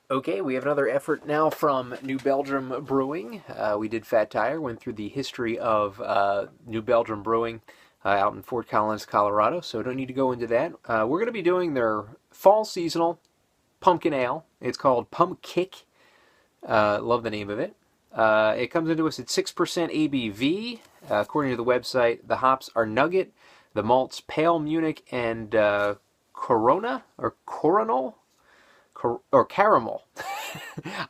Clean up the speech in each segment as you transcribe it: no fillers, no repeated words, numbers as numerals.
Okay, we have another effort now from New Belgium Brewing. We did Fat Tire, went through the history of New Belgium Brewing out in Fort Collins, Colorado, so don't need to go into that. We're going to be doing their fall seasonal pumpkin ale. It's called Pumpkick. Love the name of it. It comes into us at 6% ABV. According to the website, the hops are Nugget, the malts Pale Munich, and Corona or Coronal or Caramel.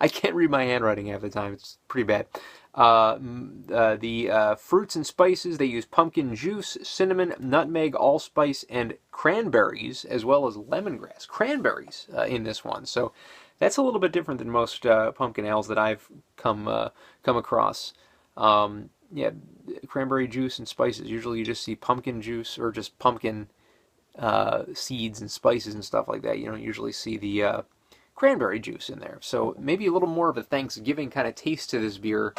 I can't read my handwriting half the time. It's pretty bad. The fruits and spices, they use pumpkin juice, cinnamon, nutmeg, allspice, and cranberries, as well as lemongrass. Cranberries in this one. So that's a little bit different than most pumpkin ales that I've come across. Yeah, cranberry juice and spices. Usually you just see pumpkin juice or just pumpkin seeds and spices and stuff like that. You don't usually see the cranberry juice in there. So maybe a little more of a Thanksgiving kind of taste to this beer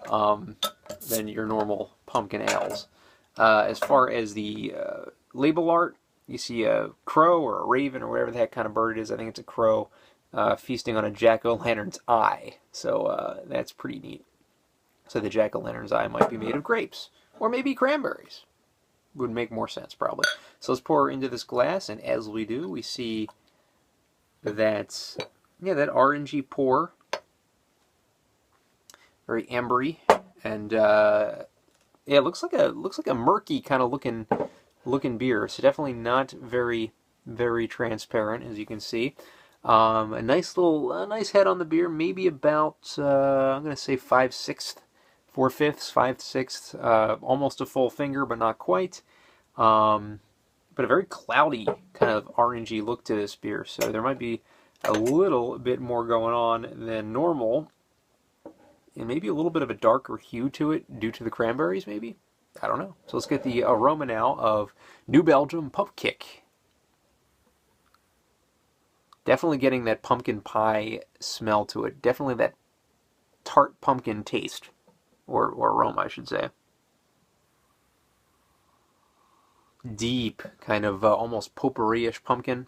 than your normal pumpkin ales. As far as the label art, you see a crow or a raven or whatever that kind of bird it is. I think it's a crow feasting on a jack-o'-lantern's eye. So that's pretty neat. So the jack-o'-lantern's eye might be made of grapes or maybe cranberries. Would make more sense probably. So let's pour into this glass, and as we do, we see that that orangey pour, very ambery, and yeah, it looks like a murky kind of looking beer. So definitely not very transparent, as you can see. A nice head on the beer, maybe about I'm gonna say 5/6, 4/5, 5/6, almost a full finger, but not quite. But a very cloudy kind of orangey look to this beer, so there might be a little bit more going on than normal, and maybe a little bit of a darker hue to it due to the cranberries, maybe? I don't know. So let's get the aroma now of New Belgium Pumpkick. Definitely getting that pumpkin pie smell to it. Definitely that tart pumpkin taste, or aroma, I should say. Deep, kind of almost potpourri-ish pumpkin.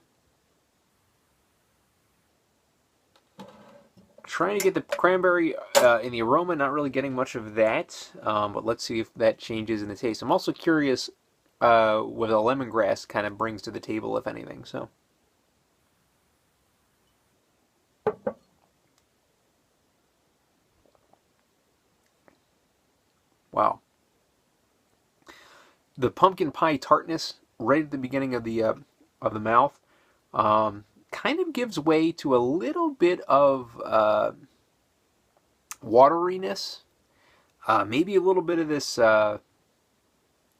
Trying to get the cranberry in the aroma, not really getting much of that, but let's see if that changes in the taste. I'm also curious what a lemongrass kind of brings to the table, if anything. So, wow, the pumpkin pie tartness right at the beginning of the mouth kind of gives way to a little bit of wateriness, maybe a little bit of this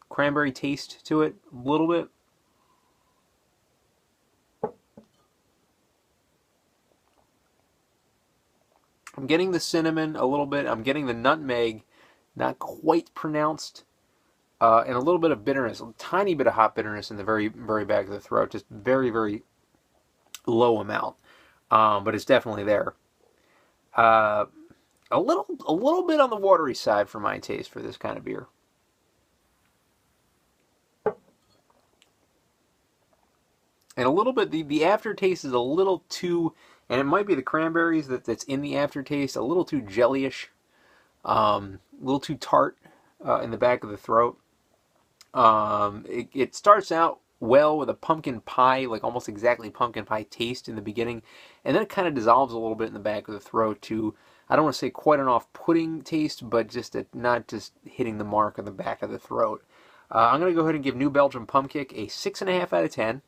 cranberry taste to it, a little bit. I'm getting the cinnamon a little bit. I'm getting the nutmeg, not quite pronounced, and a little bit of bitterness, a tiny bit of hot bitterness in the very back of the throat. Just very low amount, but it's definitely there. Uh, a little bit on the watery side for my taste for this kind of beer. And a little bit, the aftertaste is a little too, and it might be the cranberries that's in the aftertaste, a little too jellyish, a little too tart in the back of the throat. It starts out well with a pumpkin pie, like almost exactly pumpkin pie taste in the beginning, and then it kind of dissolves a little bit in the back of the throat to, I don't want to say quite an off-putting taste, but just not just hitting the mark on the back of the throat. I'm going to go ahead and give New Belgium Pumpkick a 6.5 out of 10.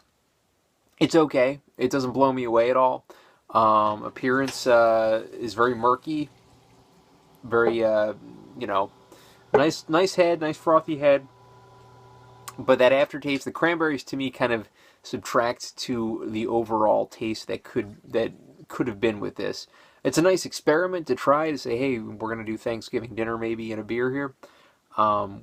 It's okay. It doesn't blow me away at all. Appearance is very murky, very nice head, nice frothy head. But that aftertaste, the cranberries to me kind of subtract to the overall taste that could have been with this. It's a nice experiment to try to say, hey, we're gonna do Thanksgiving dinner maybe and a beer here,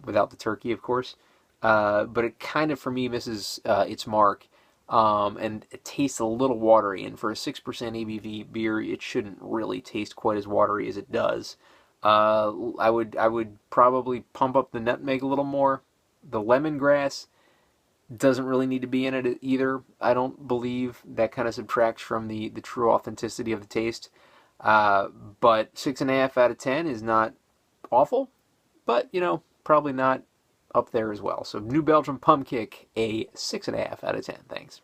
without the turkey, of course. But it kind of for me misses its mark. And it tastes a little watery, and for a 6% ABV beer, it shouldn't really taste quite as watery as it does. I would probably pump up the nutmeg a little more. The lemongrass doesn't really need to be in it either. I don't believe that kind of subtracts from the true authenticity of the taste. But 6.5 out of 10 is not awful, but probably not up there as well. So New Belgium Pumpkick, a 6.5 out of 10. Thanks.